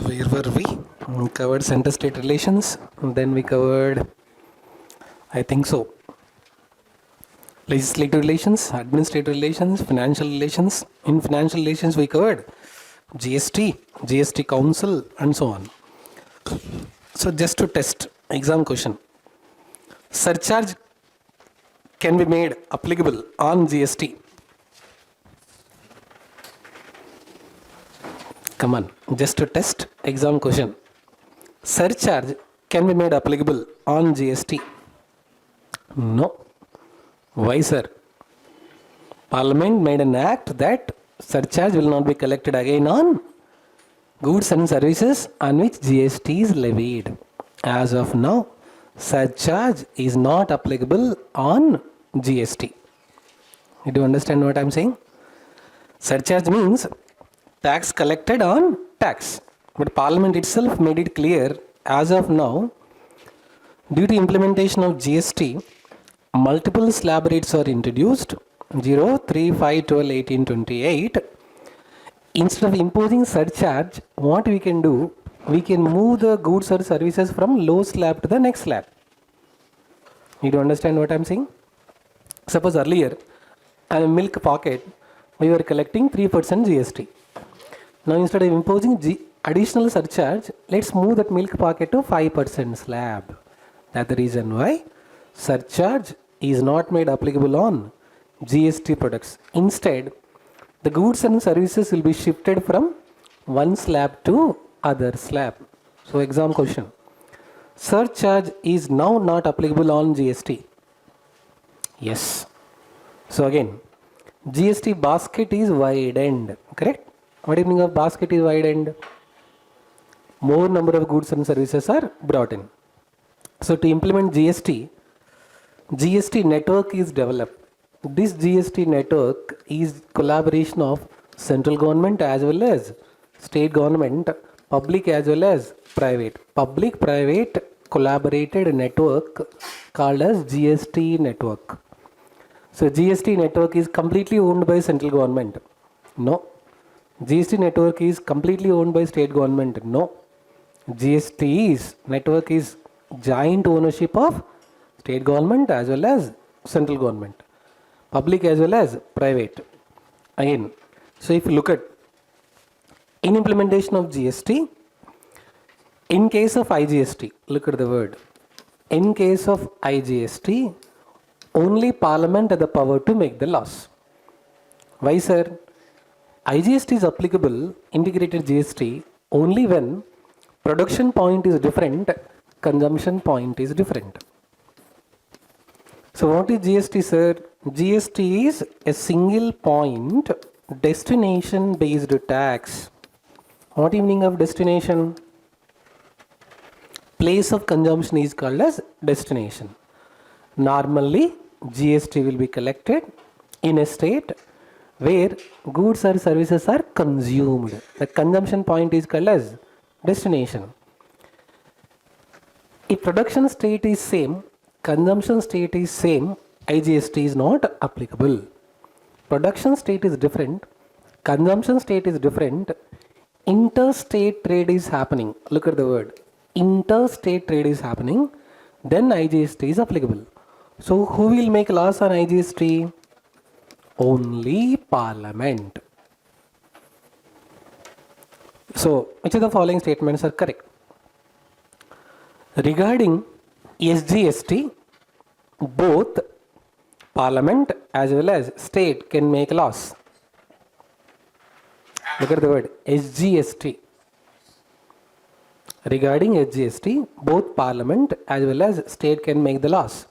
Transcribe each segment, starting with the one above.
Where were we? We covered center-state relations, and then we covered, I think so, legislative relations, administrative relations, financial relations. In financial relations, we covered GST, GST Council, and so on. So just to test, exam question. Surcharge can be made applicable on GST. Come on, just to test, exam question. Surcharge can be made applicable on GST. No. Why, sir? Parliament made an act that surcharge will not be collected again on goods and services on which GST is levied. As of now, surcharge is not applicable on GST. You do understand what I am saying? Surcharge means tax collected on tax. But Parliament itself made it clear, as of now, due to implementation of GST, multiple slab rates are introduced, 0, 3, 5, 12, 18, 28. Instead of imposing surcharge, what we can do, we can move the goods or services from low slab to the next slab. You do understand what I am saying? Suppose earlier, a milk packet, we were collecting 3% GST. Now instead of imposing additional surcharge, let's move that milk packet to 5% slab. That's the reason why surcharge is not made applicable on GST products. Instead, the goods and services will be shifted from one slab to other slab. So exam question. Surcharge is now not applicable on GST. Yes. So again, GST basket is widened. Correct? What do you mean of basket is widened? More number of goods and services are brought in. So to implement GST, GST network is developed. This GST network is collaboration of central government as well as state government, public as well as private. Public-private collaborated network called as GST network. So GST network is completely owned by central government. No. GST network is completely owned by state government. No. GST's network is joint ownership of state government as well as central government, public as well as private. Again, so if you look at in implementation of GST, in case of IGST, look at the word. In case of IGST, only Parliament has the power to make the laws. Why, sir? IGST is applicable, integrated GST, only when production point is different, consumption point is different. So what is GST, sir? GST is a single point destination based tax. What is meaning of destination? Place of consumption is called as destination. Normally, GST will be collected in a state where goods or services are consumed. The consumption point is called as destination. If production state is same, consumption state is same, IGST is not applicable. Production state is different, consumption state is different, interstate trade is happening. Look at the word. Interstate trade is happening, then IGST is applicable. So who will make laws on IGST? Only Parliament. So which of the following statements are correct? Regarding SGST, both Parliament as well as state can make laws. Look at the word SGST. Regarding SGST, both Parliament as well as state can make the laws.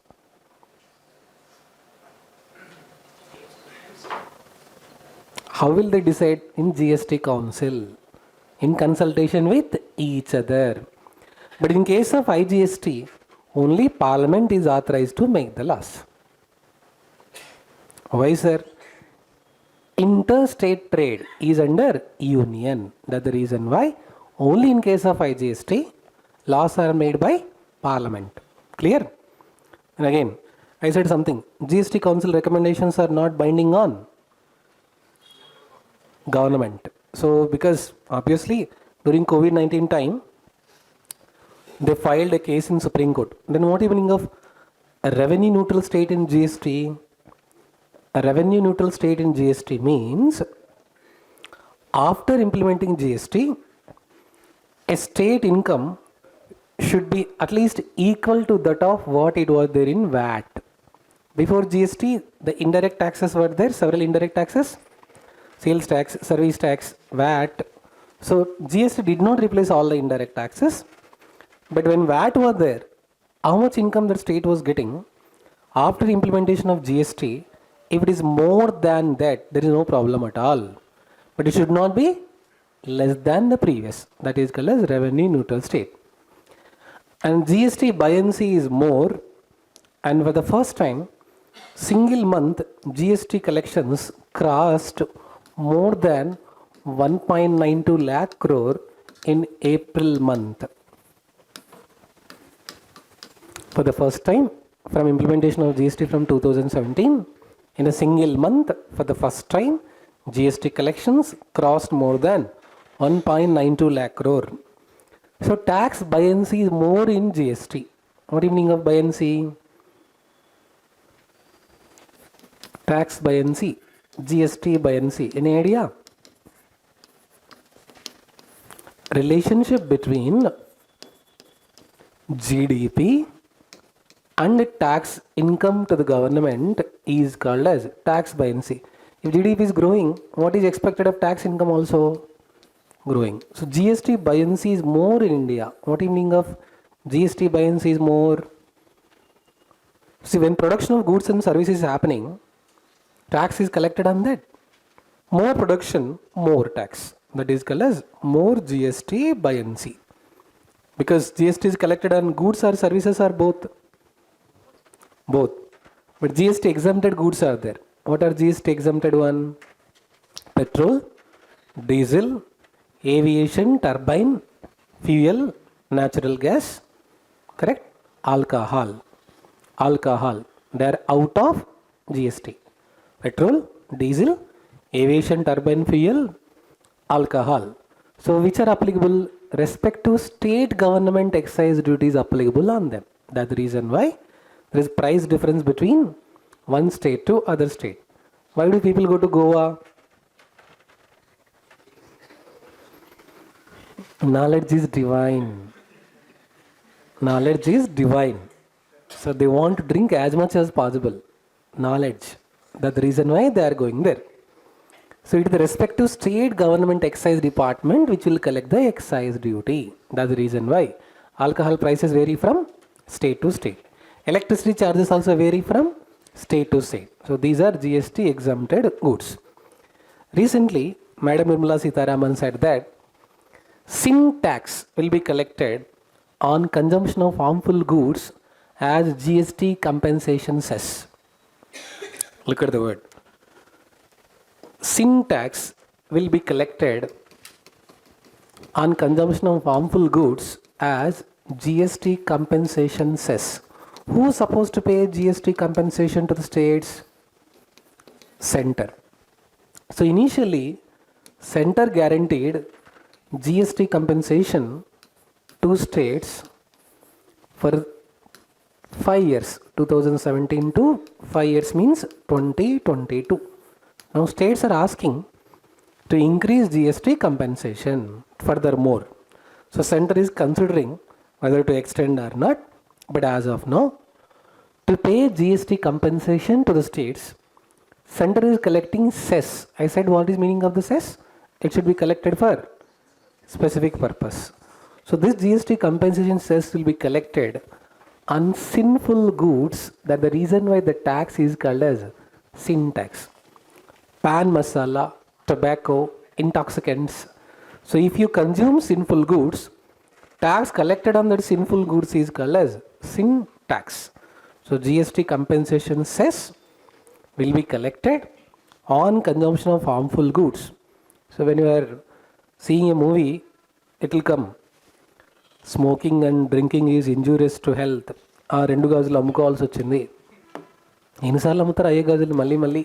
How will they decide? In GST Council, in consultation with each other. But in case of IGST, only Parliament is authorized to make the laws. Why, sir? Interstate trade is under union. That's the reason why only in case of IGST, laws are made by Parliament. Clear? And again, I said something. GST Council recommendations are not binding on government. So because obviously during COVID-19 time, they filed a case in Supreme Court. Then what meaning of a revenue neutral state in GST? A revenue neutral state in GST means after implementing GST, a state income should be at least equal to that of what it was there in VAT. Before GST, the indirect taxes were there, several indirect taxes, sales tax, service tax, VAT. So GST did not replace all the indirect taxes. But when VAT was there, how much income the state was getting after implementation of GST, if it is more than that, there is no problem at all. But it should not be less than the previous. That is called as revenue neutral state. And GST buoyancy is more, and for the first time, single month GST collections crossed more than 1.92 lakh crore in April month. For the first time, from implementation of GST from 2017, in a single month, for the first time, GST collections crossed more than 1.92 lakh crore. So tax buoyancy is more in GST. What do you mean of buoyancy? Tax buoyancy, GST buoyancy. Any idea? Relationship between GDP and tax income to the government is called as tax buoyancy. If GDP is growing, what is expected of tax income also? Growing. So GST buoyancy is more in India. What do you mean of GST buoyancy is more? See, when production of goods and services is happening, tax is collected on that. More production, more tax. That is called as more GST buoyancy. Because GST is collected on goods or services or both? Both. But GST exempted goods are there. What are GST exempted one? Petrol, diesel, aviation, turbine, fuel, natural gas, correct? Alcohol. They are out of GST. Petrol, diesel, aviation, turbine, fuel, alcohol. So which are applicable? Respective state government excise duties applicable on them. That's the reason why there is price difference between one state to other state. Why do people go to Goa? Knowledge is divine. Knowledge is divine. So they want to drink as much as possible. Knowledge. That's the reason why they are going there. So it is the respective state government excise department which will collect the excise duty. That's the reason why alcohol prices vary from state to state. Electricity charges also vary from state to state. So these are GST exempted goods. Recently, Madam Nirmala Sitharaman said that sin tax will be collected on consumption of harmful goods as GST compensation cess. Look at the word. Sin tax will be collected on consumption of harmful goods as GST compensation cess. Who is supposed to pay GST compensation to the states? Center. So initially, center guaranteed GST compensation to states for 5 years. 2017 to 5 years means 2022. Now states are asking to increase GST compensation furthermore. So center is considering whether to extend or not. But as of now, to pay GST compensation to the states, center is collecting cess. I said what is meaning of the cess? It should be collected for specific purpose. So this GST compensation cess will be collected on sinful goods. That the reason why the tax is called as sin tax. Pan masala, tobacco, intoxicants. So if you consume sinful goods, tax collected on that sinful goods is called as sin tax. So GST compensation cess will be collected on consumption of harmful goods. So when you are seeing a movie, it will come. Smoking and drinking is injurious to health. ఆ 2 గాజులు అమ్ముకోవాల్సి వచ్చింది. ఎన్నిసార్లు అమ్ముతారు అయ్యే గాజులు మళ్ళీ మళ్ళీ?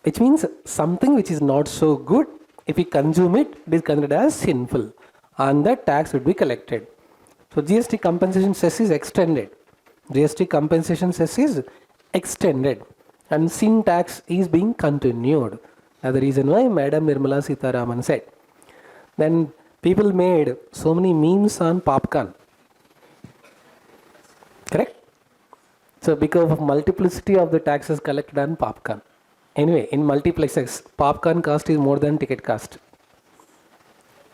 Which means something which is not so good If we consume it, it is considered as sinful, and the tax would be collected. So GST compensation cess is extended. GST compensation cess is extended, and sin tax is being continued. That's the reason why Madam Nirmala Sitharaman said. Then people made so many memes on popcorn. Correct? So because of multiplicity of the taxes collected on popcorn. Anyway, in multiplexes, popcorn cost is more than ticket cost.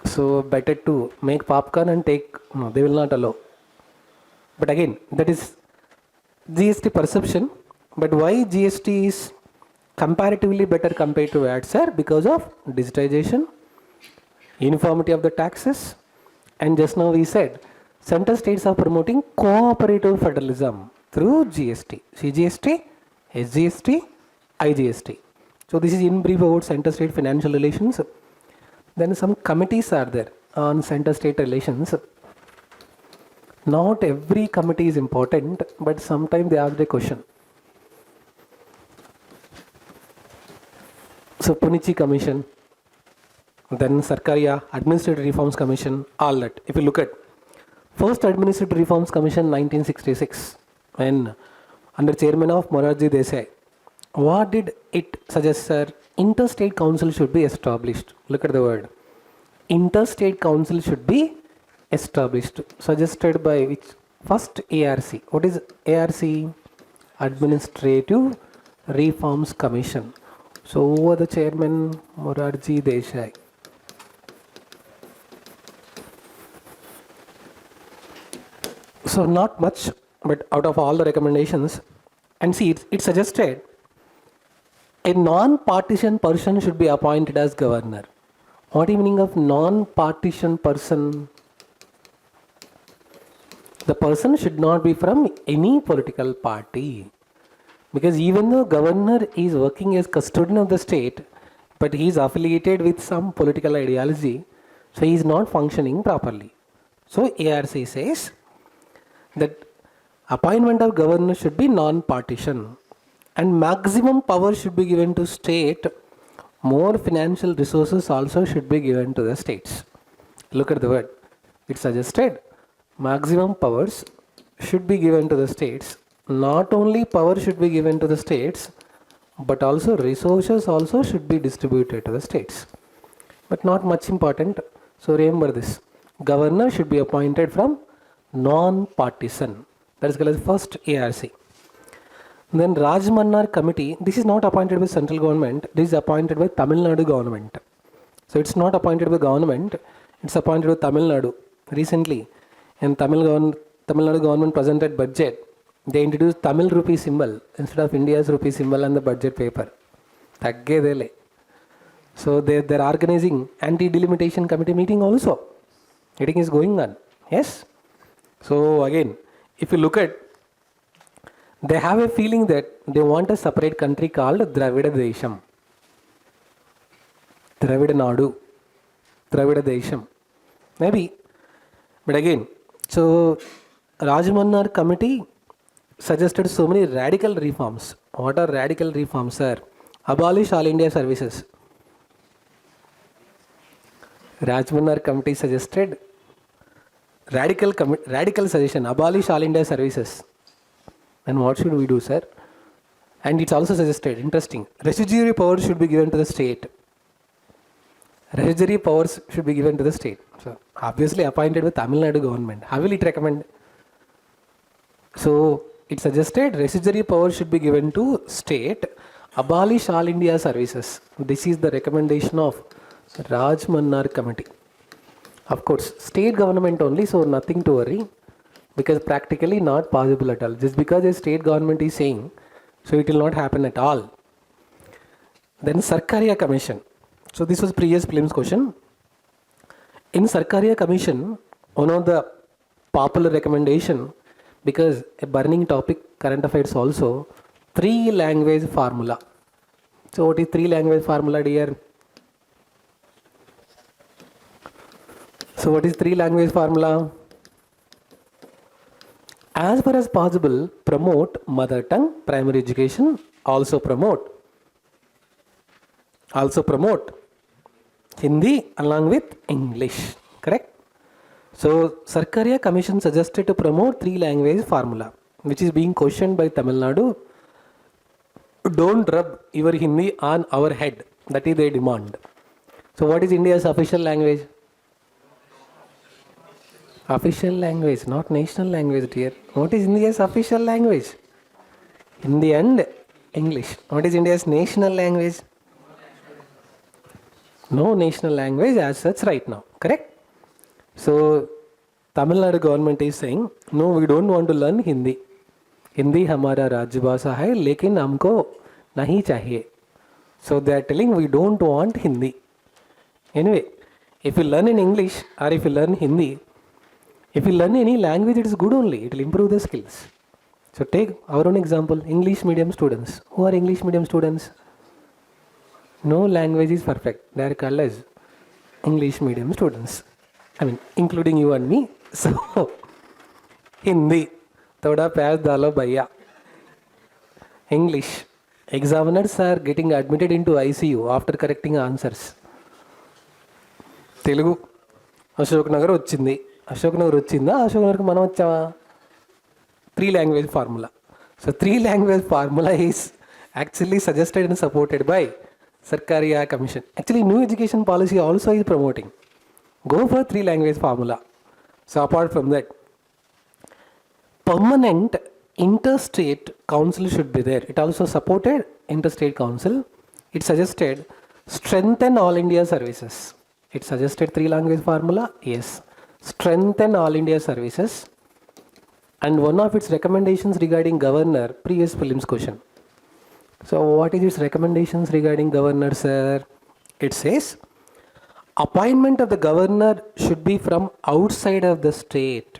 So better to make popcorn and take, no, they will not allow. But again, that is GST perception. But why GST is comparatively better compared to VAT, sir? Because of digitization, uniformity of the taxes, and just now we said central states are promoting cooperative federalism through GST, CGST, SGST, IGST. So this is in brief about central state financial relations. Then some committees are there on central state relations. Not every committee is important, but sometimes they ask a question. So Punichi Commission, then Sarkaria Administrative Reforms Commission, all that. If you look at first Administrative Reforms Commission 1966, when under chairman of Morarji Desai, what did it suggest, sir? Interstate council should be established. Look at the word. Interstate council should be established. Suggested by which? First ARC. What is ARC? Administrative Reforms Commission. So who was the chairman? Morarji Desai. So not much, but out of all the recommendations, and see, it suggested a non-partisan person should be appointed as governor. What is the meaning of non-partisan person? The person should not be from any political party. Because even though governor is working as custodian of the state, but he is affiliated with some political ideology, so he is not functioning properly. So ARC says that appointment of governor should be non-partisan, and maximum power should be given to state. More financial resources also should be given to the states. Look at the word. It suggested maximum powers should be given to the states. Not only power should be given to the states, but also resources also should be distributed to the states. But not much important. So remember this. Governor should be appointed from non-partisan. That is called as first ARC. Then Rajmannar Committee, this is not appointed by central government, this is appointed by Tamil Nadu government. So it's not appointed by government, it's appointed by Tamil Nadu. Recently, in Tamil Nadu government presented budget, they introduced Tamil rupee symbol instead of India's rupee symbol on the budget paper. So they're organizing anti-delimitation committee meeting also. Meeting is going on. Yes? So again, if you look at, they have a feeling that they want a separate country called Dravida Desham. Dravida Nadu. Dravida Desham. Maybe. But again, so Rajmannar Committee suggested so many radical reforms. What are radical reforms, sir? Abolish all India services. Rajmannar Committee suggested radical suggestion, abolish all India services. And what should we do, sir? And it's also suggested, interesting, residuary powers should be given to the state. Residuary powers should be given to the state. So obviously appointed with Tamil Nadu government. How will it recommend? So it suggested residuary powers should be given to state, abolish all India services. This is the recommendation of Rajmannar Committee. Of course, state government only, so nothing to worry, because practically not possible at all. Just because a state government is saying, so it will not happen at all. Then Sarkaria Commission. So this was previous prelims question. In Sarkaria Commission, one of the popular recommendation, because a burning topic, current affairs also, 3-language formula. So what is 3-language formula, dear? So what is 3-language formula? As far as possible, promote mother tongue primary education. Also promote Hindi along with English. Correct? So, Sarkaria Commission suggested to promote 3-language formula, which is being questioned by Tamil Nadu. Don't rub your Hindi on our head. That is their demand. So, what is India's official language? Official language, not national language, dear. What is India's official language? Hindi and English. What is India's national language? No national language as such right now. Correct? So, Tamil Nadu government is saying, no, we don't want to learn Hindi. Hindi हमारा राज्य भाषा है, लेकिन हमको नहीं चाहिए. So they are telling we don't want Hindi. Anyway, if you learn in English or if you learn Hindi, if you learn any language, it is good only. It will improve the skills. So take our own example, English medium students. Who are English medium students? No language is perfect. They are called as English medium students. I mean, including you and me. So, Hindi. Thoda pyar dalo bhaiya. English. Examiners are getting admitted into ICU after correcting answers. Telugu. Ashok Nagar వచ్చింది. అశోక్ నగర్ వచ్చిందా, అశోక్ నగర్కి మనం వచ్చామా? 3-language formula. So 3-language formula is actually suggested and supported by Sarkaria Commission. Actually, new education policy also is promoting. Go for 3-language formula. So apart from that, permanent interstate council should be there. It also supported interstate council. It suggested strengthen all India services. It suggested 3-language formula. Yes. Strengthen all India services. And one of its recommendations regarding governor, previous prelims question. So what is its recommendations regarding governor, sir? It says, appointment of the governor should be from outside of the state.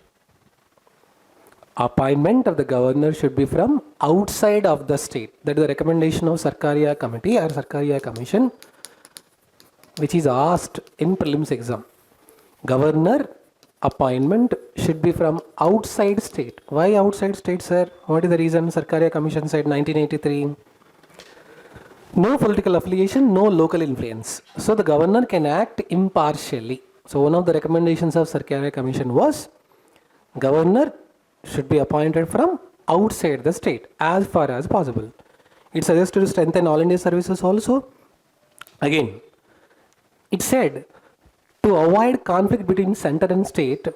Appointment of the governor should be from outside of the state. That is the recommendation of Sarkaria Committee or Sarkaria Commission, which is asked in prelims exam. Governor appointment should be from outside state. Why outside state, sir? What is the reason? Sarkaria Commission said 1983. No political affiliation, no local influence. So the governor can act impartially. So one of the recommendations of Sarkaria Commission was governor should be appointed from outside the state as far as possible. It suggested to strengthen all India services also. Again, it said to avoid conflict between center and state,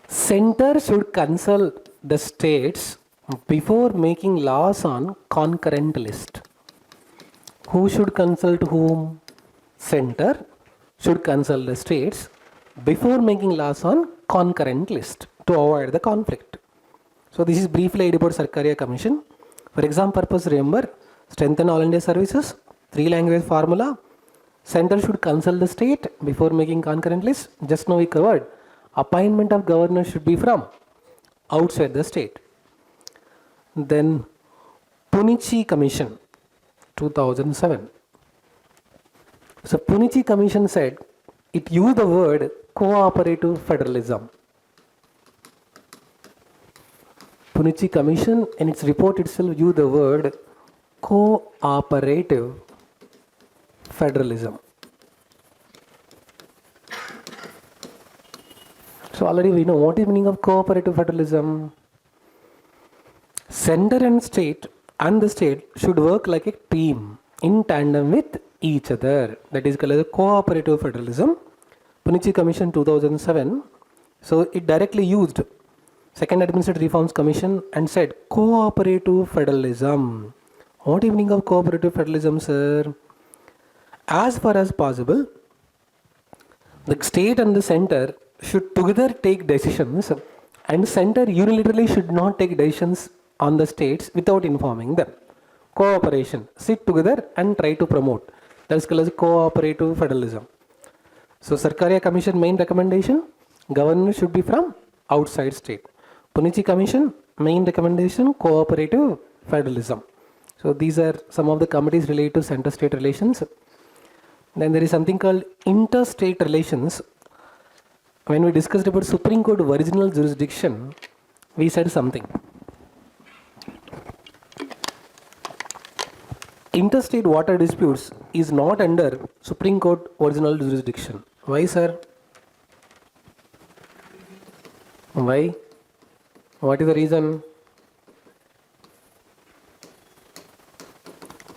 center should consult the states before making laws on concurrent list. Who should consult whom? Center should consult the states before making laws on concurrent list to avoid the conflict. So this is briefly about Sarkaria Commission. For exam purpose, remember, strengthen all India services, 3-language formula, center should consult the state before making concurrent list. Just now we covered, appointment of governor should be from outside the state. Then Punichi Commission, 2007. So Punichi Commission said, it used the word cooperative federalism. Punichi Commission in its report itself used the word cooperative federalism. So already we know what is the meaning of cooperative federalism. Center and the state should work like a team in tandem with each other. That is called as cooperative federalism. Punichi Commission 2007. So it directly used Second Administrative Reforms Commission and said cooperative federalism. What is the meaning of cooperative federalism, sir? As far as possible, the state and the center should together take decisions, and center unilaterally should not take decisions on the states without informing them. Cooperation, sit together and try to promote. That is called as cooperative federalism. So Sarkaria Commission main recommendation, governor should be from outside state. Punichi Commission main recommendation, cooperative federalism. So these are some of the committees related to center-state relations. Then there is something called interstate relations. When we discussed about Supreme Court original jurisdiction, we said something. Interstate water disputes is not under Supreme Court original jurisdiction. Why, sir? Why? What is the reason?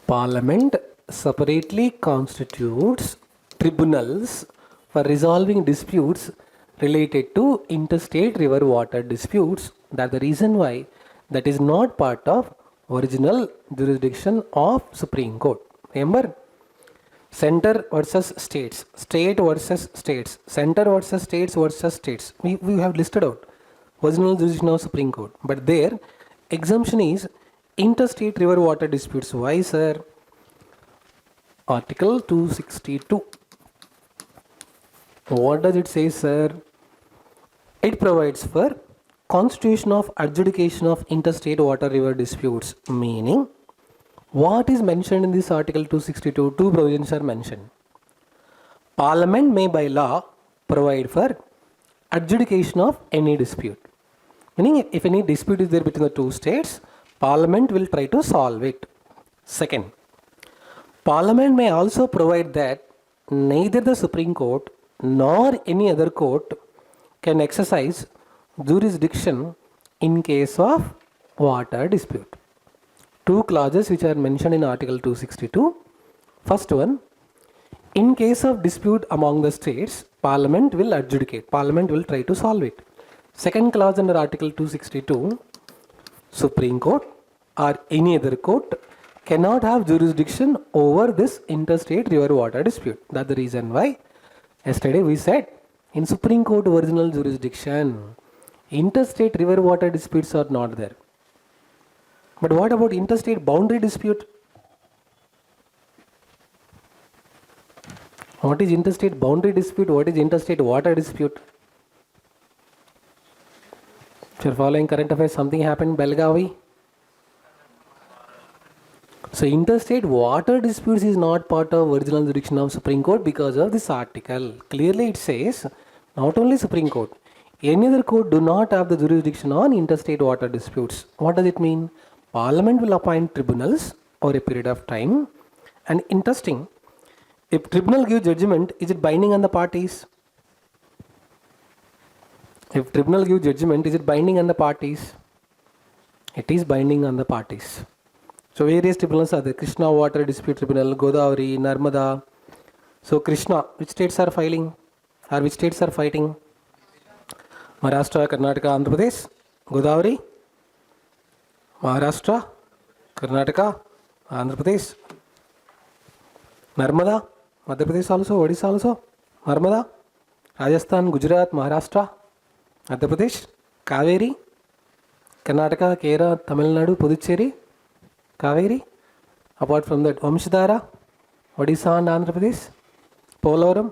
Parliament separately constitutes tribunals for resolving disputes related to interstate river water disputes. That's the reason why that is not part of original jurisdiction of Supreme Court. Remember? Center versus states, state versus states, center versus states versus states. We have listed out original jurisdiction of Supreme Court. But there, exemption is interstate river water disputes. Why, sir? Article 262. What does it say, sir? It provides for constitution of adjudication of interstate water river disputes. Meaning, what is mentioned in this Article 262? Two provisions are mentioned. Parliament may by law provide for adjudication of any dispute. Meaning, if any dispute is there between the two states, Parliament will try to solve it. Second, Parliament may also provide that neither the Supreme Court nor any other court can exercise jurisdiction in case of water dispute. Two clauses which are mentioned in Article 262. First one, in case of dispute among the states, Parliament will adjudicate. Parliament will try to solve it. Second clause under Article 262, Supreme Court or any other court cannot have jurisdiction over this interstate river water dispute. That's the reason why yesterday we said in Supreme Court original jurisdiction, interstate river water disputes are not there. But what about interstate boundary dispute? What is interstate boundary dispute? What is interstate water dispute? If you're following current affairs, something happened in Belgavi. So interstate water disputes is not part of original jurisdiction of Supreme Court because of this article. Clearly it says not only Supreme Court, any other court do not have the jurisdiction on interstate water disputes. What does it mean? Parliament will appoint tribunals over a period of time. And interesting, if tribunal gives judgment, is it binding on the parties? If tribunal gives judgment, is it binding on the parties? It is binding on the parties. So various tribunals are there. Krishna Water Dispute Tribunal, Godavari, Narmada. So Krishna, which states are filing? Or which states are fighting? Maharashtra, Karnataka, Andhra Pradesh. Godavari, Maharashtra, Karnataka, Andhra Pradesh. Narmada, Madhya Pradesh also, Odisha also. Narmada, Rajasthan, Gujarat, Maharashtra, Madhya Pradesh. Kaveri, Karnataka, Kerala, Tamil Nadu, Puducherry. Kaveri. Apart from that, Vamshadhara, Odisha and Andhra Pradesh. Polavaram,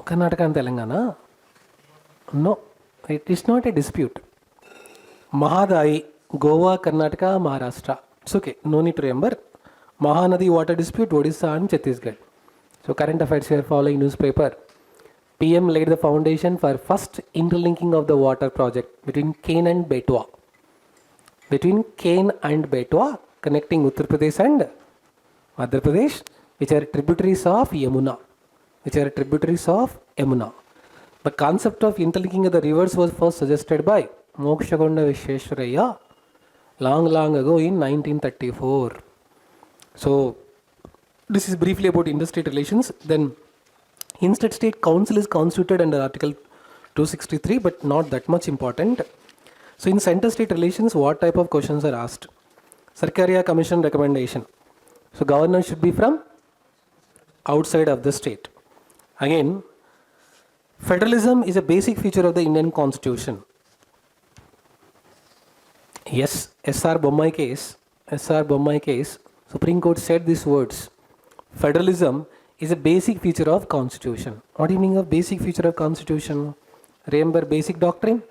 Karnataka and Telangana. No, it is not a dispute. Mahadai, Goa, Karnataka, Maharashtra. It's okay, no need to remember. Mahanadi water dispute, Odisha and Chhattisgarh. So current affairs here following newspaper. PM laid the foundation for first interlinking of the water project between Ken and Betwa. Between Ken and Betwa, connecting Uttar Pradesh and Madhya Pradesh, which are tributaries of Yamuna. The concept of interlinking of the rivers was first suggested by Mokshakonda Vishweshwaraya long ago in 1934. So, this is briefly about interstate relations. Then, Interstate Council is constituted under Article 263, but not that much important. So, in interstate relations, what type of questions are asked? Sarkaria Commission recommendation. So, governor should be from outside of the state. Again, federalism is a basic feature of the Indian Constitution. Yes, SR Bommai case, Supreme Court said these words. Federalism is a basic feature of Constitution. What do you mean of basic feature of Constitution? Remember basic doctrine?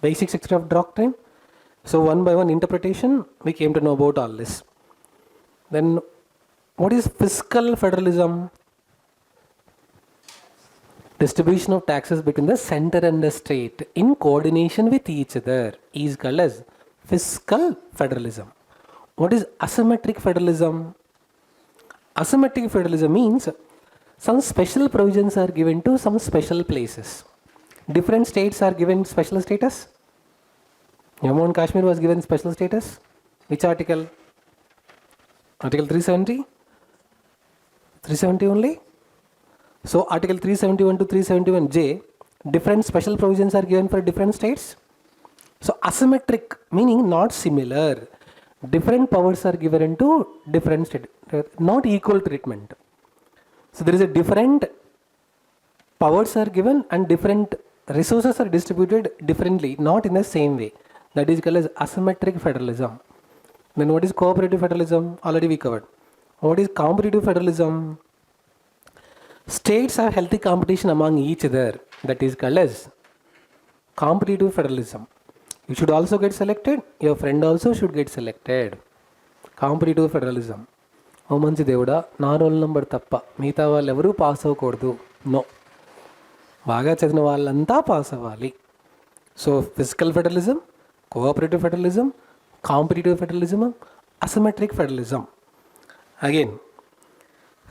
Basic section of doctrine? So one by one interpretation, we came to know about all this. Then what is fiscal federalism? Distribution of taxes between the center and the state in coordination with each other is called as fiscal federalism. What is asymmetric federalism? Asymmetric federalism means some special provisions are given to some special places. Different states are given special status. Jammu and Kashmir was given special status. Which article? Article 370? 370 only? So Article 371 to 371J, different special provisions are given for different states. So asymmetric meaning not similar. Different powers are given to different states, not equal treatment. So there is a different powers are given and different resources are distributed differently, not in the same way. That is called as asymmetric federalism. Then what is cooperative federalism? Already we covered. What is competitive federalism? States have healthy competition among each other. That is called as competitive federalism. You should also get selected. Your friend also should get selected. Competitive federalism. ఓ మంచి దేవుడా నా roll number తప్ప మిగతా వాళ్ళు ఎవరూ pass అవ్వకూడదు. No, బాగా చదివిన వాళ్ళంతా పాస్ అవ్వాలి. So physical federalism, cooperative federalism, competitive federalism, asymmetric federalism. Again,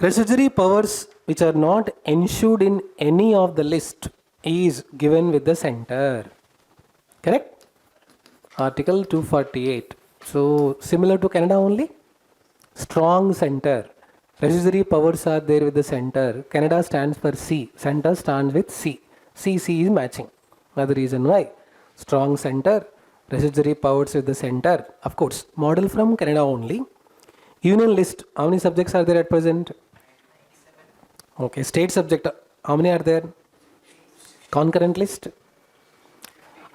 residuary powers which are not ensured in any of the list is given with the center. Correct? Article 248. So similar to Canada only. Strong center. Residuary powers are there with the center. Canada stands for C. Center stands with C. C is matching. That's the reason why. Strong center. Residuary powers with the center. Of course, model from Canada only. Union list. How many subjects are there at present? Okay. State subject. How many are there? Concurrent list.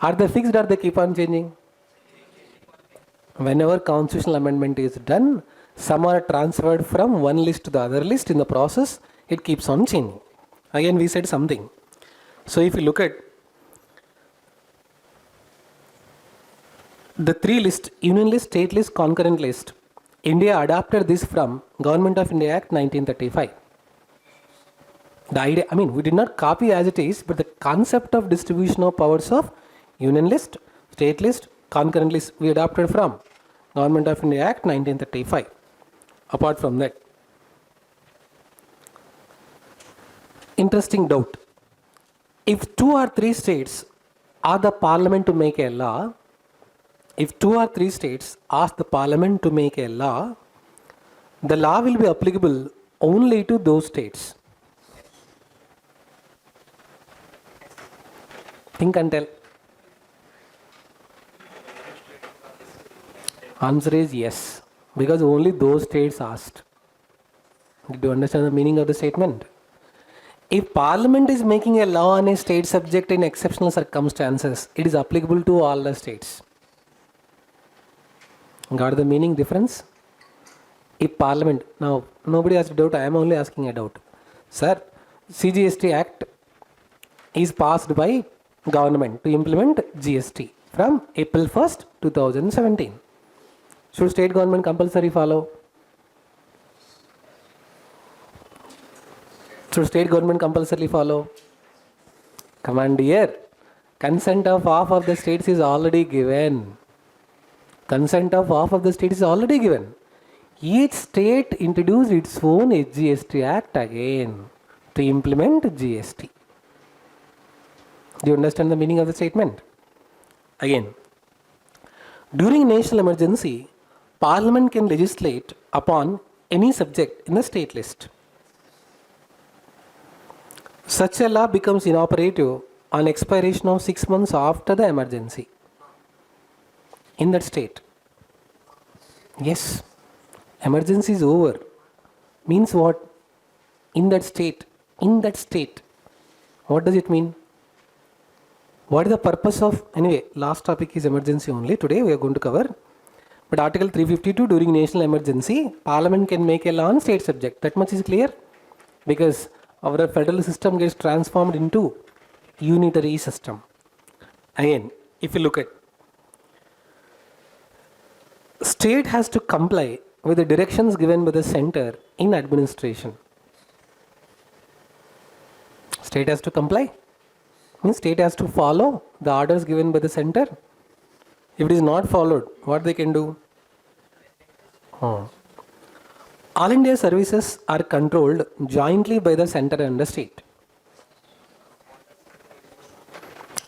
Are they fixed or they keep on changing? Whenever constitutional amendment is done, some are transferred from one list to the other list. In the process, it keeps on changing. Again, we said something. So if you look at the three lists, union list, state list, concurrent list, India adapted this from Government of India Act 1935. The idea, we did not copy as it is, but the concept of distribution of powers of union list, state list, concurrent list, we adapted from Government of India Act 1935. Apart from that, interesting doubt. If 2 or 3 states ask the parliament to make a law, if 2 or 3 states ask the parliament to make a law, the law will be applicable only to those states. Think and tell. Answer is yes, because only those states asked. Did you understand the meaning of the statement? If parliament is making a law on a state subject in exceptional circumstances, it is applicable to all the states. Got the meaning difference? If parliament, now nobody has a doubt, I am only asking a doubt. Sir, CGST Act is passed by government to implement GST from April 1st, 2017. Should state government compulsory follow? Should state government compulsorily follow? Come on dear. Consent of half of the states is already given. Consent of half of the states is already given. Each state introduced its own GST Act again to implement GST. Do you understand the meaning of the statement? Again, during national emergency, Parliament can legislate upon any subject in the state list. Such a law becomes inoperative on expiration of 6 months after the emergency in that state. Yes, emergency is over. Means what? In that state. In that state. What does it mean? What is the purpose of? Anyway, last topic is emergency only. Today we are going to cover. But Article 352, during national emergency, Parliament can make a law on state subject. That much is clear? Because our federal system gets transformed into unitary system. Again, if you look at, state has to comply with the directions given by the center in administration. State has to comply. Means state has to follow the orders given by the center. If it is not followed, what they can do? All India services are controlled jointly by the center and the state.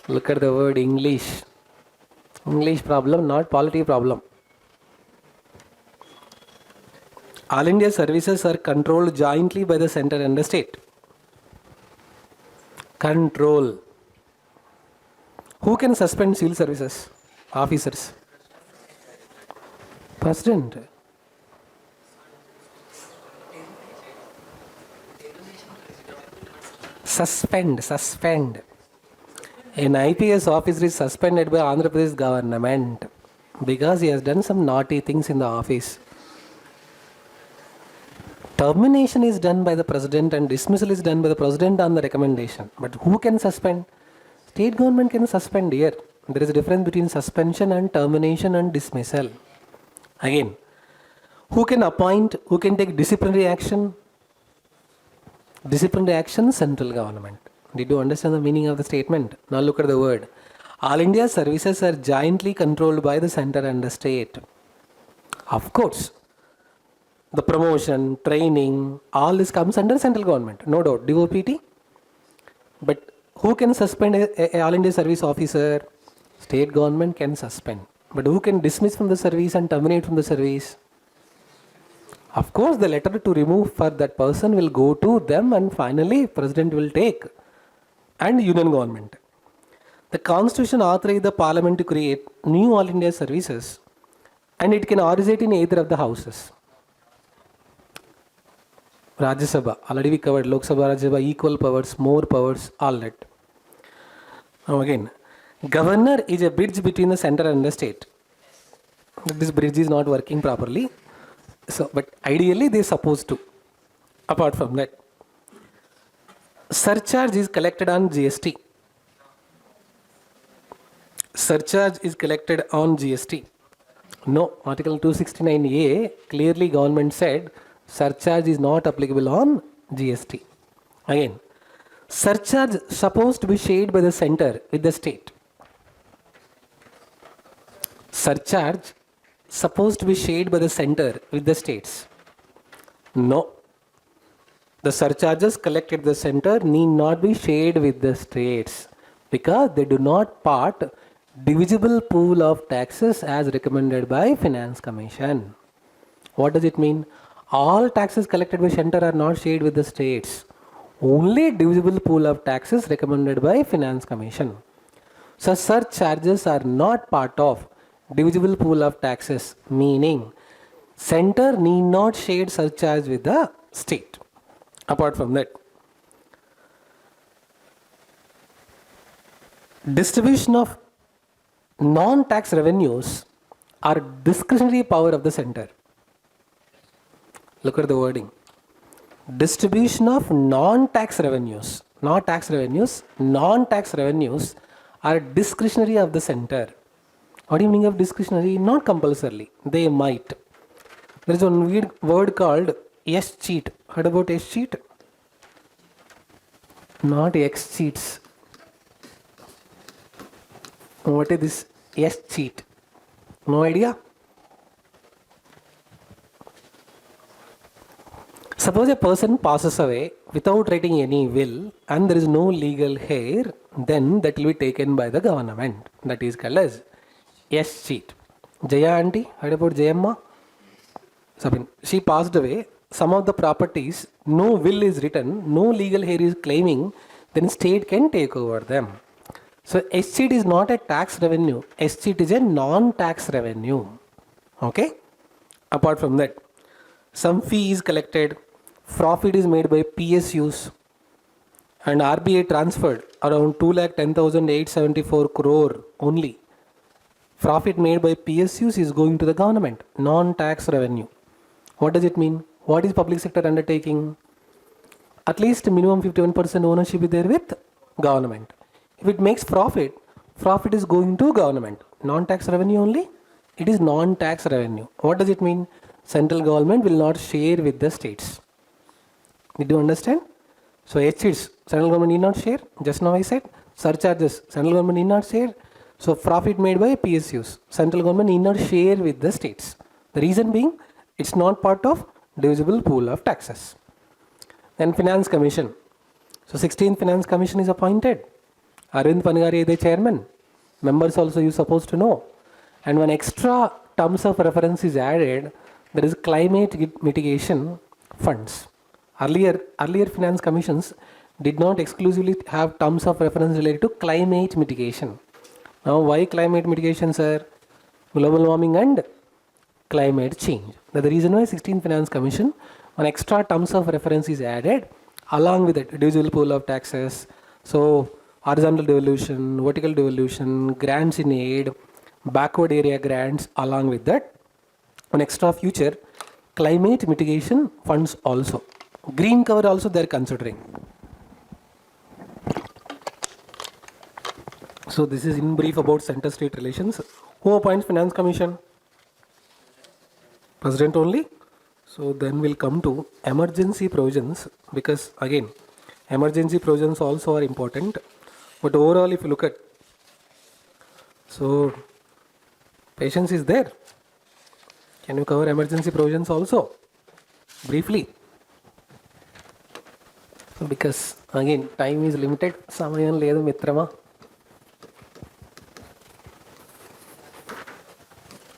Look at the word English. English problem, not polity problem. All India services are controlled jointly by the center and the state. Control. Who can suspend civil services officers? President. Suspend. An IPS officer is suspended by Andhra Pradesh government because he has done some naughty things in the office. Termination is done by the president and dismissal is done by the president on the recommendation. But who can suspend? State government can suspend here. There is a difference between suspension and termination and dismissal. Again, who can appoint, who can take disciplinary action? Disciplinary action, central government. Did you understand the meaning of the statement? Now look at the word. All India services are jointly controlled by the center and the state. Of course, the promotion, training, all this comes under central government, no doubt, DOPT. But who can suspend a All India service officer? State government can suspend. But who can dismiss from the service and terminate from the service? Of course, the letter to remove for that person will go to them and finally president will take and union government. The constitution authorizes the parliament to create new All India services and it can originate in either of the houses. Rajya Sabha, already we covered Lok Sabha, Rajya Sabha, equal powers, more powers, all that. Now again, governor is a bridge between the center and the state. This bridge is not working properly. So, but ideally they are supposed to. Apart from that, surcharge is collected on GST. Surcharge is collected on GST. No, Article 269A clearly government said surcharge is not applicable on GST. Again, surcharge supposed to be shared by the center with the state. Surcharge supposed to be shared by the center with the states. No. The surcharges collected at the center need not be shared with the states because they do not part divisible pool of taxes as recommended by Finance Commission. What does it mean? All taxes collected by center are not shared with the states. Only divisible pool of taxes recommended by Finance Commission. So surcharges are not part of divisible pool of taxes, meaning center need not share surcharge with the state. Apart from that, distribution of non-tax revenues are discretionary power of the center. Look at the wording. Distribution of non-tax revenues, not tax revenues, non-tax revenues are discretionary of the center. What do you mean of discretionary? Not compulsorily. They might. There is one weird word called S-cheat. Heard about S-cheat? Not X-cheats. What is this S-cheat? No idea? Suppose a person passes away without writing any will and there is no legal heir, then that will be taken by the government. That is called as S-cheat. Jaya auntie, heard about Jayamma? So, she passed away. Some of the properties, no will is written, no legal heir is claiming, then state can take over them. So S-cheat is not a tax revenue. S-cheat is a non-tax revenue. Okay? Apart from that, some fee is collected, profit is made by PSUs, and RBI transferred around 2,10,874 crore only. Profit made by PSUs is going to the government, non-tax revenue. What does it mean? What is public sector undertaking? At least minimum 51% ownership is there with government. If it makes profit, profit is going to government. Non-tax revenue only? It is non-tax revenue. What does it mean? Central government will not share with the states. Did you understand? So HCs, central government need not share. Just now I said. Surcharges, central government need not share. So profit made by PSUs, central government need not share with the states. The reason being, It's not part of divisible pool of taxes. Then Finance Commission. So 16th Finance Commission is appointed. Arvind Panigari is the chairman. Members also you supposed to know. And one extra terms of reference is added, there is climate mitigation funds. Earlier finance commissions did not exclusively have terms of reference related to climate mitigation. Now why climate mitigation, sir? Global warming and climate change. That's the reason why 16th Finance Commission, one extra terms of reference is added along with it, divisible pool of taxes. So horizontal devolution, vertical devolution, grants in aid, backward area grants, along with that an extra future climate mitigation funds also. Green cover also they are considering. So this is in brief about center-state relations. Who appoints Finance Commission? President only. So then we'll come to emergency provisions, because again emergency provisions also are important. But overall if you look at, so patience is there. Can you cover emergency provisions also briefly? Because again time is limited. Samayam ledu mitrama.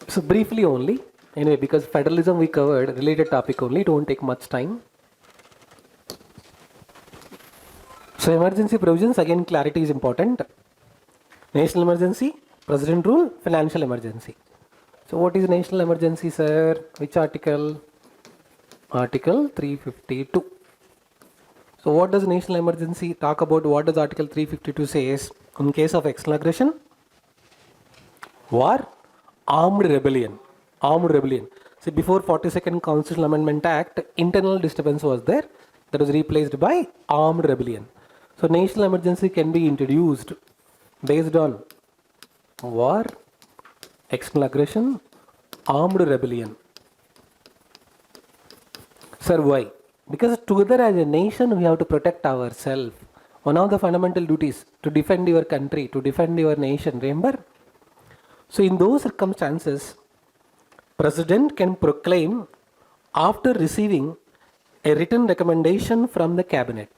So briefly only. Anyway, because federalism we covered, related topic only, it won't take much time. So emergency provisions, again clarity is important. National emergency, president rule, financial emergency. So what is national emergency, sir? Which article? Article 352. So what does national emergency talk about? What does article 352 says? In case of external aggression, war, armed rebellion. Armed rebellion. See, before 42nd Constitutional Amendment Act, internal disturbance was there. That was replaced by armed rebellion. So national emergency can be introduced based on war, external aggression, armed rebellion. Sir, why? Because together as a nation we have to protect ourselves. One of the fundamental duties to defend your country, to defend your nation, remember? So in those circumstances, President can proclaim after receiving a written recommendation from the cabinet.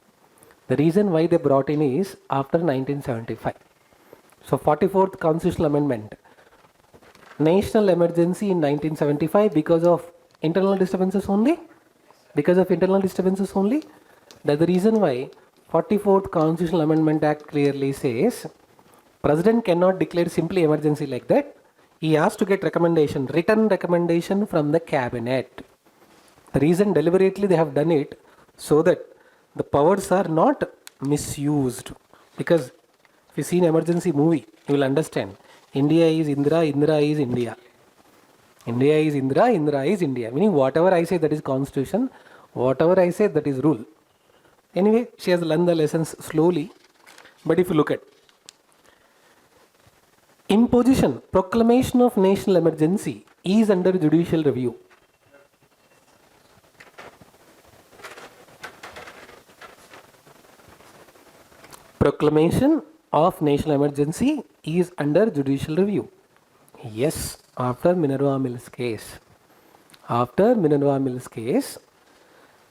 The reason why they brought in is after 1975. So 44th Constitutional Amendment. National emergency in 1975 because of internal disturbances only. Because of internal disturbances only. That's the reason why 44th Constitutional Amendment Act clearly says President cannot declare simply emergency like that. He has to get recommendation, written recommendation from the cabinet. The reason deliberately they have done it so that the powers are not misused. Because if you see an emergency movie, you will understand. India is Indra, Indra is India. India is Indra, Indra is India. Meaning whatever I say that is constitution, whatever I say that is rule. Anyway, she has learned the lessons slowly. But if you look at imposition, proclamation of national emergency is under judicial review. Proclamation of national emergency is under judicial review. Yes, after Minerva Mills case. After Minerva Mills case,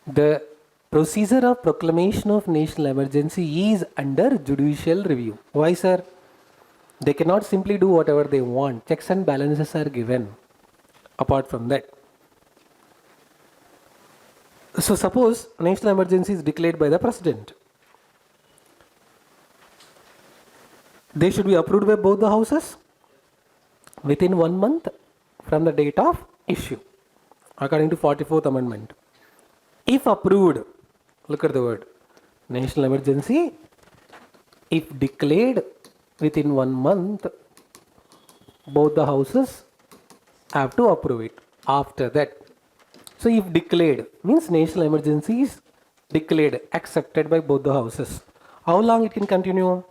the procedure of proclamation of national emergency is under judicial review. Why, sir? They cannot simply do whatever they want. Checks and balances are given. Apart from that. So suppose national emergency is declared by the president. They should be approved by both the houses within 1 month from the date of issue, according to 44th Amendment. If approved, look at the word, national emergency, if declared within 1 month, both the houses have to approve it. After that, so if declared means national emergency is declared, accepted by both the houses. How long it can continue?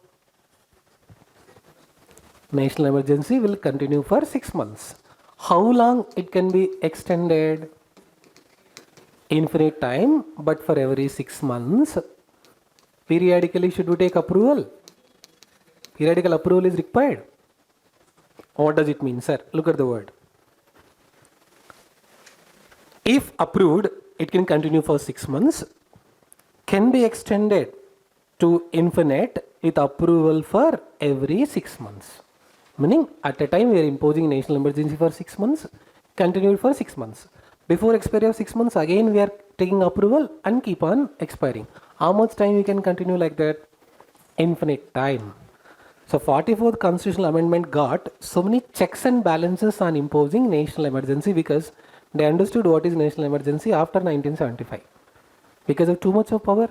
National emergency will continue for 6 months. How long it can be extended? Infinite time, but for every 6 months. Periodically should we take approval? Periodical approval is required. What does it mean, sir? Look at the word. If approved, it can continue for 6 months, can be extended to infinite with approval for every 6 months. Meaning, at a time we are imposing national emergency for 6 months, continued for 6 months. Before expiry of 6 months, again we are taking approval and keep on expiring. How much time we can continue like that? Infinite time. So 44th constitutional amendment got so many checks and balances on imposing national emergency because they understood what is national emergency after 1975. Because of too much of power.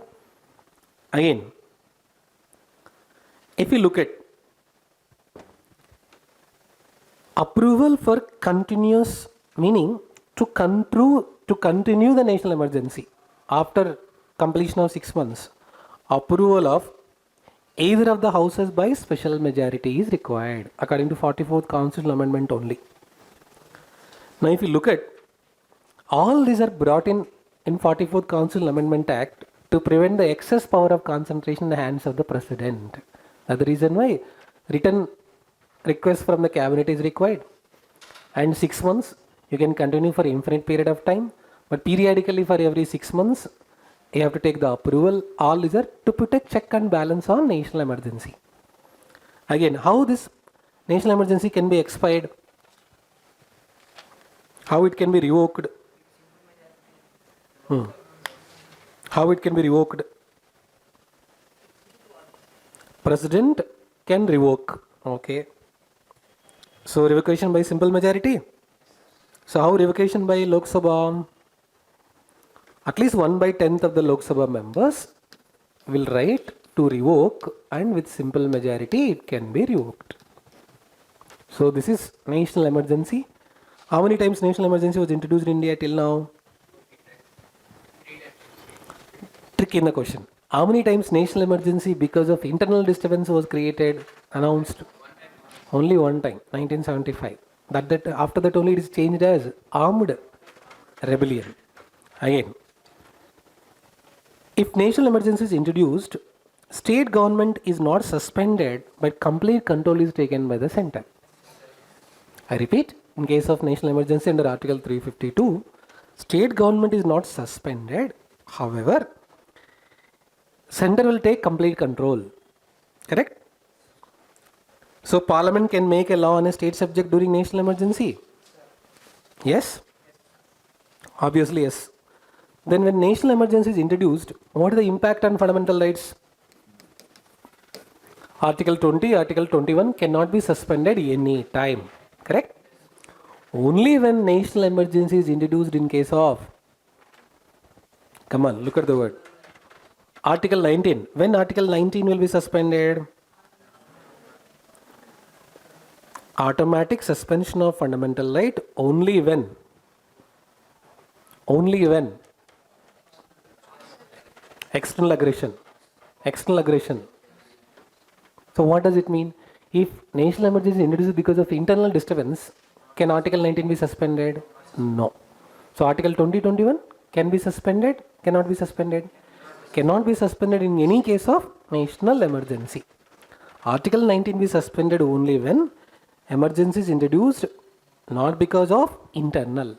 Again, if you look at approval for continuous, meaning to continue the national emergency after completion of 6 months, approval of either of the houses by special majority is required according to 44th constitutional amendment only. Now if you look at all these are brought in 44th constitutional amendment act to prevent the excess power of concentration in the hands of the president. That's the reason why written request from the cabinet is required. And 6 months you can continue for infinite period of time, but periodically for every 6 months you have to take the approval. All these are to put a check and balance on national emergency. Again, how this national emergency can be expired? How it can be revoked? How it can be revoked? President can revoke. Okay. So revocation by simple majority. So how revocation by Lok Sabha? At least 1/10 of the Lok Sabha members will write to revoke, and with simple majority it can be revoked. So this is national emergency. How many times national emergency was introduced in India till now? Trick in the question. How many times national emergency because of internal disturbance was created, announced? Only one time, 1975. That after that only it is changed as armed rebellion. Again, if national emergency is introduced, state government is not suspended, but complete control is taken by the center. I repeat, in case of national emergency under Article 352, state government is not suspended. However, center will take complete control. Correct? So Parliament can make a law on a state subject during national emergency. Yes? Obviously yes. Then when national emergency is introduced, what is the impact on fundamental rights? Article 20, Article 21 cannot be suspended any time. Correct? Only when national emergency is introduced in case of, come on, look at the word. Article 19. When Article 19 will be suspended? Automatic suspension of fundamental right only when external aggression. So what does it mean? If national emergency is introduced because of internal disturbance, can Article 19 be suspended? No. So Article 2021 can be suspended, cannot be suspended. Cannot be suspended in any case of national emergency. Article 19 be suspended only when emergency is introduced not because of internal,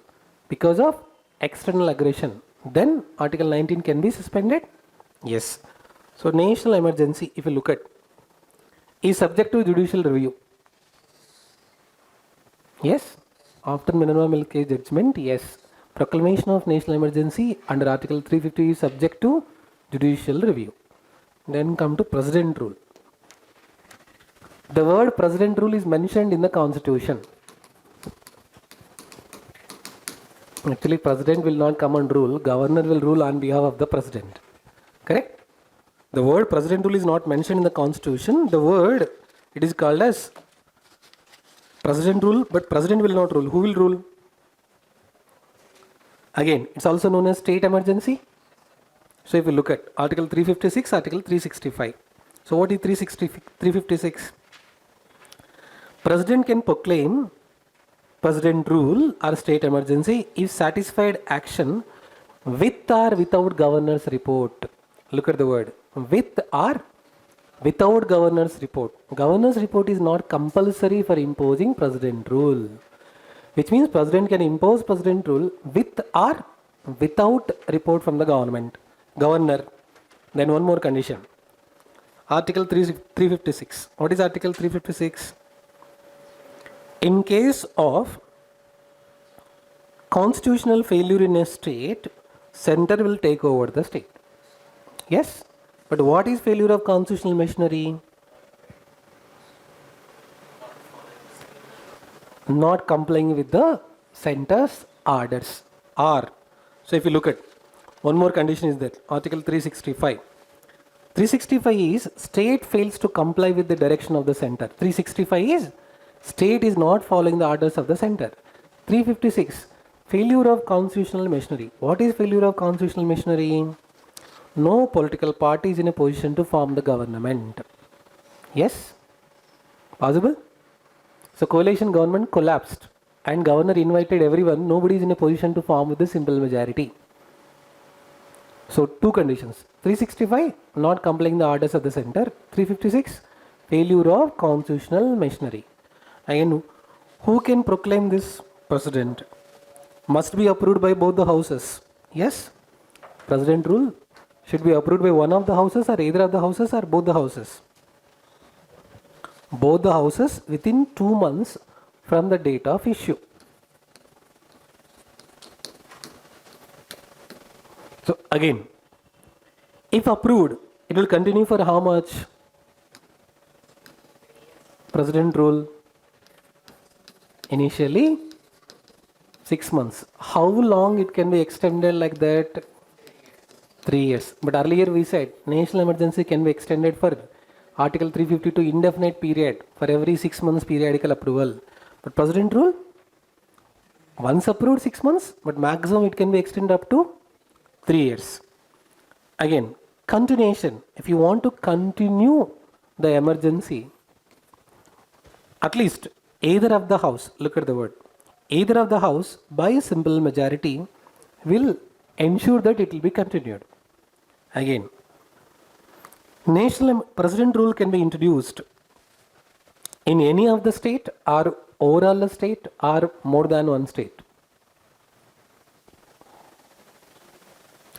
because of external aggression. Then Article 19 can be suspended. Yes. So national emergency, if you look at, is subject to judicial review. Yes. After minimum milk case judgment, yes. Proclamation of national emergency under Article 350 is subject to judicial review. Then come to President rule. The word President rule is mentioned in the Constitution. Actually, President will not come and rule. Governor will rule on behalf of the President. Correct? The word President rule is not mentioned in the Constitution. The word, it is called as President rule, but President will not rule. Who will rule? Again, it's also known as state emergency. So if you look at Article 356, Article 365. So what is 356? President can proclaim President rule or state emergency if satisfied action with or without governor's report. Look at the word. With or without governor's report. Governor's report is not compulsory for imposing President rule. which means president can impose president rule with or without report from the governor. Then one more condition. Article 356. What is Article 356? In case of constitutional failure in a state, center will take over the state. Yes, but what is failure of constitutional machinery? Not complying with the center's orders. Or, so if you look at, one more condition is that Article 365. 365 is state fails to comply with the direction of the center. 365 is state is not following the orders of the center. 356, failure of constitutional machinery. What is failure of constitutional machinery? No political party is in a position to form the government. Yes? Possible? So coalition government collapsed and governor invited everyone. Nobody is in a position to form with a simple majority. So two conditions. 365, not complying the orders of the center. 356, failure of constitutional machinery. Again, who can proclaim this? President. Must be approved by both the houses. Yes? President rule should be approved by one of the houses or either of the houses or both the houses. Both the houses within 2 months from the date of issue. So again, if approved, it will continue for how much? President rule. Initially 6 months. How long it can be extended like that? 3 years. But earlier we said national emergency can be extended for Article 352 indefinite period for every 6 months periodical approval. But president rule, once approved 6 months, but maximum it can be extended up to 3 years. Again, continuation. If you want to continue the emergency, at least either of the house, look at the word, either of the house by a simple majority will ensure that it will be continued. Again, national president rule can be introduced in any of the state or overall a state or more than one state.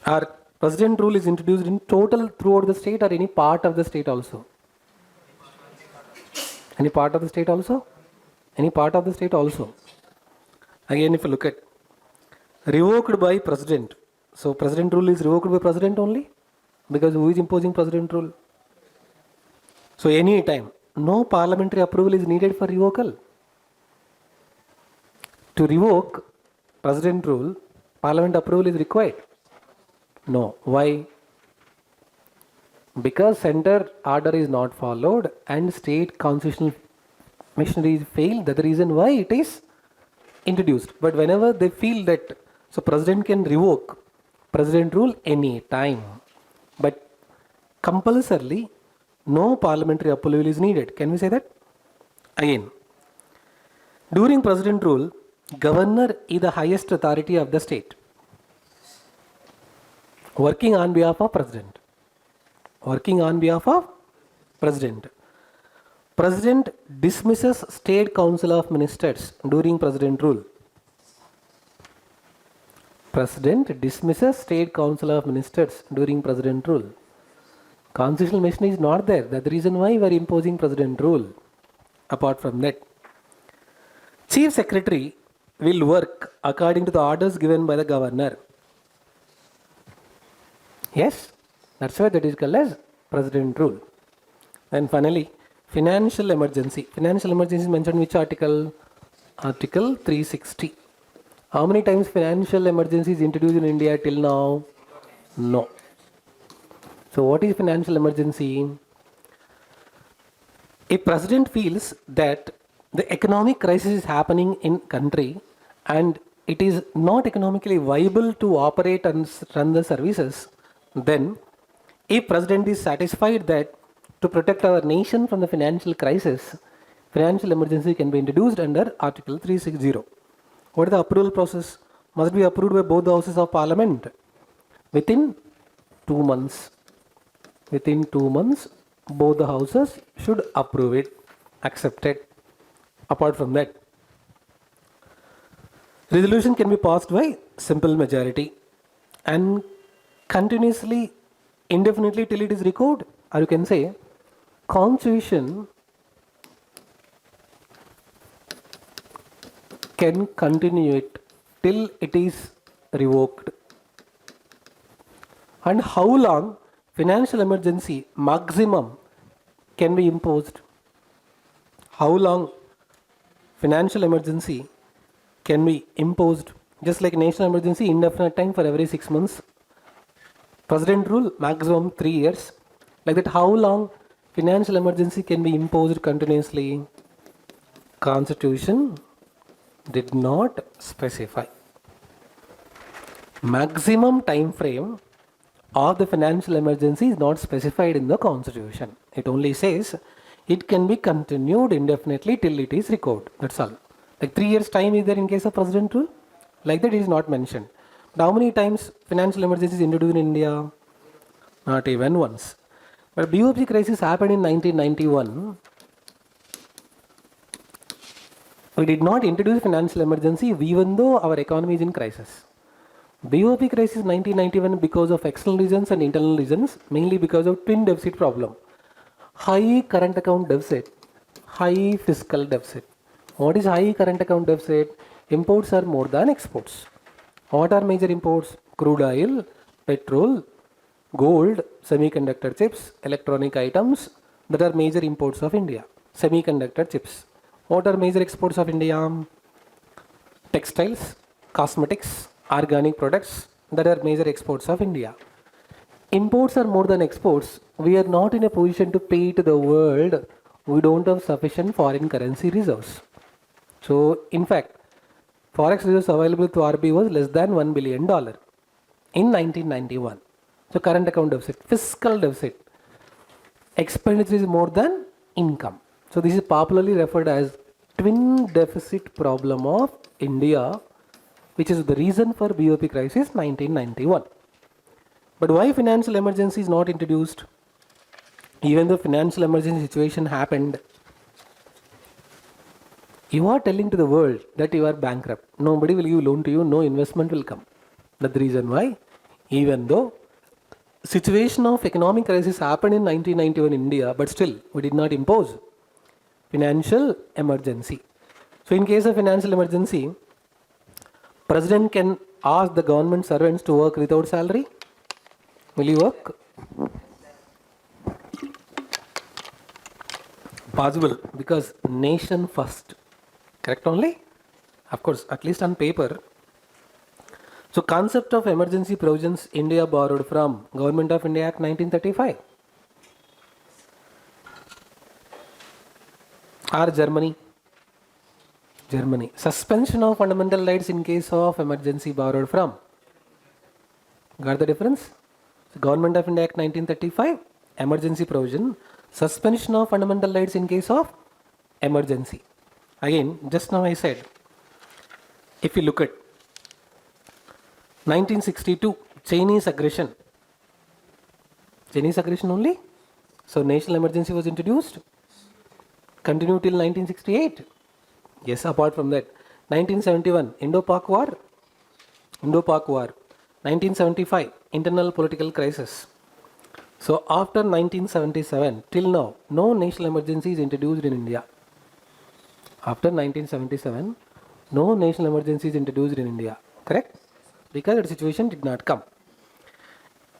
Or president rule is introduced in total throughout the state or any part of the state also. Any part of the state also? Any part of the state also. Again, if you look at revoked by president. So president rule is revoked by president only, because who is imposing president rule? So any time, no parliamentary approval is needed for revocal. To revoke president rule, parliament approval is required. No. Why? Because center order is not followed and state constitutional machinery is failed. That's the reason why it is introduced. But whenever they feel that, so president can revoke president rule any time. But compulsorily, no parliamentary approval is needed. Can we say that? Again, during president rule, governor is the highest authority of the state, working on behalf of president. Working on behalf of president. President dismisses state council of ministers during president rule. President dismisses state council of ministers during president rule. Constitutional machinery is not there. That's the reason why we are imposing president rule. Apart from that, chief secretary will work according to the orders given by the governor. Yes, that's why that is called as president rule. And finally, financial emergency. Financial emergency is mentioned in which article? Article 360. How many times financial emergency is introduced in India till now? No. So what is financial emergency? A president feels that the economic crisis is happening in country and it is not economically viable to operate and run the services, then if president is satisfied that to protect our nation from the financial crisis, financial emergency can be introduced under Article 360. What is the approval process? Must be approved by both the houses of parliament within 2 months. Within 2 months, both the houses should approve it, accept it. Apart from that, Resolution can be passed by simple majority and continuously, indefinitely till it is recorded, or you can say constitution can continue it till it is revoked. And how long financial emergency maximum can be imposed? How long financial emergency can be imposed? Just like national emergency, indefinite time for every 6 months. President rule, maximum 3 years. Like that, how long financial emergency can be imposed continuously? Constitution did not specify. Maximum time frame of the financial emergency is not specified in the constitution. It only says it can be continued indefinitely till it is recorded. That's all. Like 3 years time is there in case of president rule? Like that, it is not mentioned. But how many times financial emergency is introduced in India? Not even once. But BOP crisis happened in 1991. We did not introduce financial emergency even though our economy is in crisis. BOP crisis 1991 because of external reasons and internal reasons, mainly because of twin deficit problem. High current account deficit, high fiscal deficit. What is high current account deficit? Imports are more than exports. What are major imports? Crude oil, petrol, gold, semiconductor chips, electronic items, that are major imports of India. Semiconductor chips. What are major exports of India? Textiles, cosmetics, organic products, that are major exports of India. Imports are more than exports. We are not in a position to pay to the world. We don't have sufficient foreign currency reserves. So, in fact, forex reserves available to RB was less than $1 billion in 1991. So, current account deficit, fiscal deficit, expenditure is more than income. So, this is popularly referred as twin deficit problem of India, which is the reason for BOP crisis 1991. But why financial emergency is not introduced? Even though financial emergency situation happened, you are telling to the world that you are bankrupt. Nobody will give loan to you, no investment will come. That's the reason why, even though situation of economic crisis happened in 1991 in India, but still we did not impose financial emergency. So in case of financial emergency, President can ask the government servants to work without salary. Will you work? Possible, because nation first. Correct only? Of course, at least on paper. So concept of emergency provisions India borrowed from Government of India Act 1935. Or Germany. Germany. Suspension of fundamental rights in case of emergency borrowed from. Got the difference? So Government of India Act 1935, emergency provision, suspension of fundamental rights in case of emergency. Again, just now I said, if you look at 1962, Chinese aggression only. So national emergency was introduced, continued till 1968. Yes, apart from that, 1971, Indo-Pak War. 1975, internal political crisis. So after 1977 till now, no national emergency is introduced in India. After 1977, no national emergency is introduced in India. Correct? Because that situation did not come.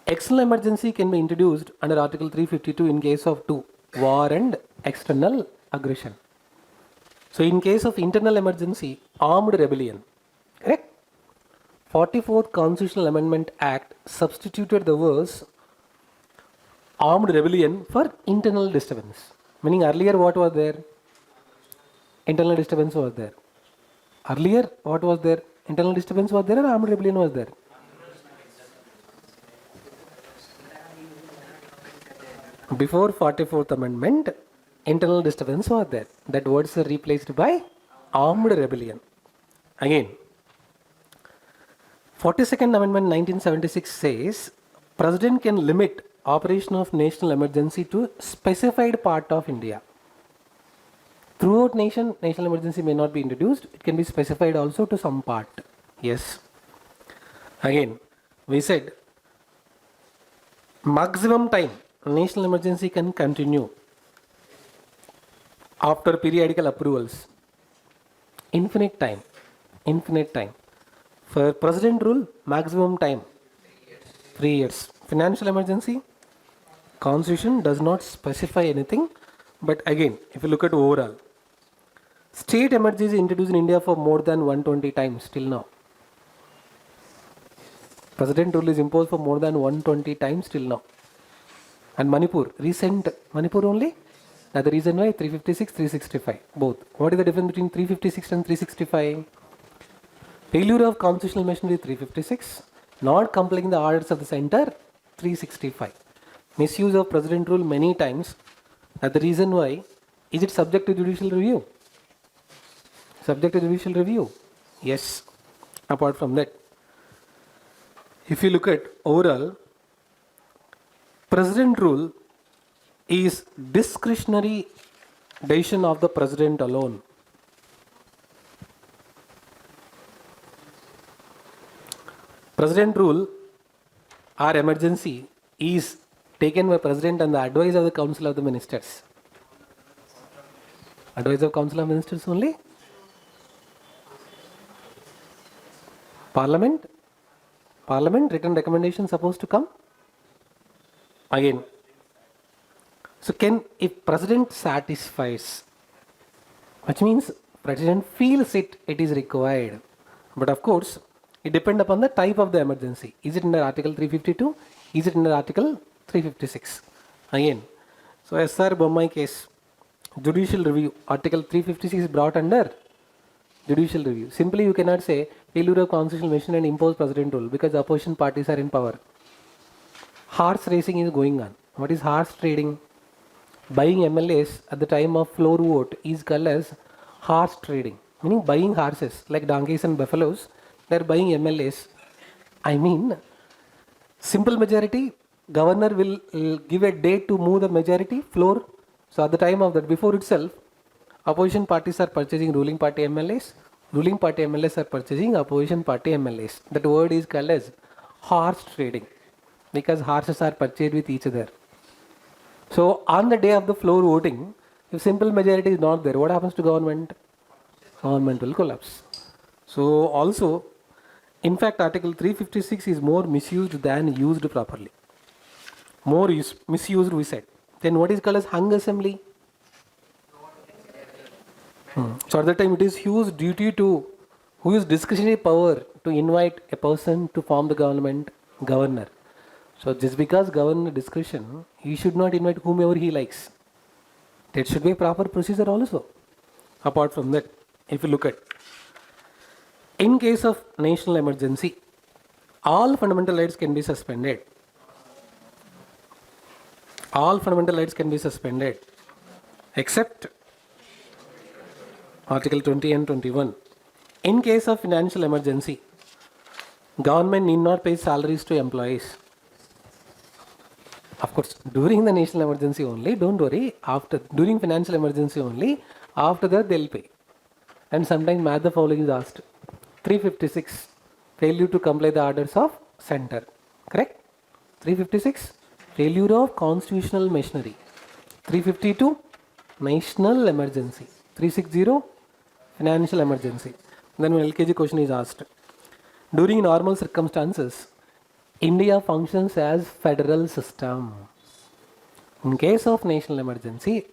External emergency can be introduced under Article 352 in case of two, war and external aggression. So in case of internal emergency, armed rebellion. Correct? 44th Constitutional Amendment Act substituted the words armed rebellion for internal disturbance. Meaning earlier what was there? Internal disturbance was there. Earlier what was there? Internal disturbance was there or armed rebellion was there? Before 44th Amendment, internal disturbance was there. That words are replaced by armed rebellion. Again, 42nd Amendment 1976 says, President can limit operation of national emergency to specified part of India. Throughout nation, national emergency may not be introduced. It can be specified also to some part. Yes. Again, we said maximum time national emergency can continue after periodical approvals. Infinite time. Infinite time. For president rule, maximum time 3 years. Financial emergency, constitution does not specify anything. But again, if you look at overall, state emergency introduced in India for more than 120 times till now. President rule is imposed for more than 120 times till now. And Manipur, recent Manipur only. That's the reason why 356, 365, both. What is the difference between 356 and 365? Failure of constitutional machinery 356, not complying the orders of the center 365. Misuse of president rule many times. That's the reason why. Is it subject to judicial review? Subject to judicial review? Yes. Apart from that, if you look at overall, president rule is discretionary decision of the president alone. President rule or emergency is taken by president and the advice of the council of the ministers. Advice of council of ministers only? Parliament written recommendation supposed to come? Again. So if president satisfies, which means president feels it is required. But of course, it depends upon the type of the emergency. Is it under Article 352? Is it under Article 356? Again, so SR Bommai case, judicial review, Article 356 is brought under judicial review. Simply you cannot say failure of constitutional machinery and impose president rule because the opposition parties are in power. Horse racing is going on. What is horse trading? Buying MLAs at the time of floor vote is called as horse trading, meaning buying horses like donkeys and buffaloes. They are buying MLAs. I mean, simple majority, governor will give a date to move the majority floor. So at the time of that, before itself, opposition parties are purchasing ruling party MLAs. Ruling party MLAs are purchasing opposition party MLAs. That word is called as horse trading because horses are purchased with each other. So on the day of the floor voting, if simple majority is not there, what happens to government? Government will collapse. So also, in fact, Article 356 is more misused than used properly. More misused, we said. Then what is called as hung assembly? So at that time it is whose duty to, whose discretionary power to invite a person to form the government? Governor. So just because governor discretion, he should not invite whomever he likes. There should be a proper procedure also. Apart from that, if you look at, in case of national emergency, all fundamental rights can be suspended. All fundamental rights can be suspended except Article 20 and 21. In case of financial emergency, government need not pay salaries to employees. Of course, during the national emergency only, don't worry, during financial emergency only, after that they'll pay. And sometimes math the following is asked. 356, failure to comply the orders of center. Correct? 356, failure of constitutional machinery. 352, national emergency. 360, financial emergency. Then when LKG question is asked. During normal circumstances, India functions as federal system. In case of national emergency,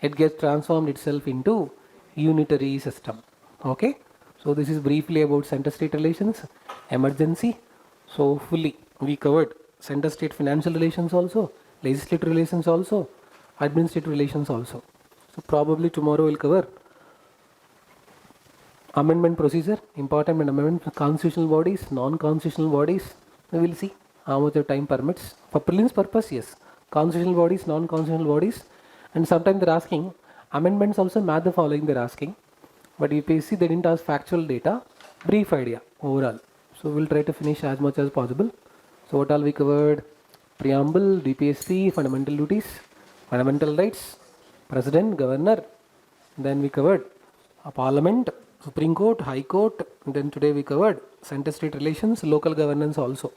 it gets transformed itself into unitary system. Okay? So this is briefly about center-state relations, emergency. So fully we covered center-state financial relations also, legislative relations also, administrative relations also. So probably tomorrow we'll cover amendment procedure, important amendment for constitutional bodies, non-constitutional bodies. We will see how much of time permits. For prelims purpose, yes. Constitutional bodies, non-constitutional bodies. And sometimes they're asking, amendments also math the following they're asking. But UPSC they didn't ask factual data, brief idea overall. So we'll try to finish as much as possible. So what all we covered? Preamble, DPSP, fundamental duties, fundamental rights, president, governor, Then we covered a Parliament, Supreme Court, High Court. Then today we covered center-state relations, local governance also.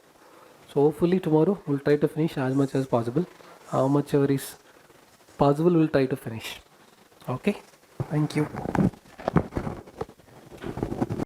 So hopefully tomorrow we'll try to finish as much as possible. How much ever is possible we'll try to finish. Okay. Thank you.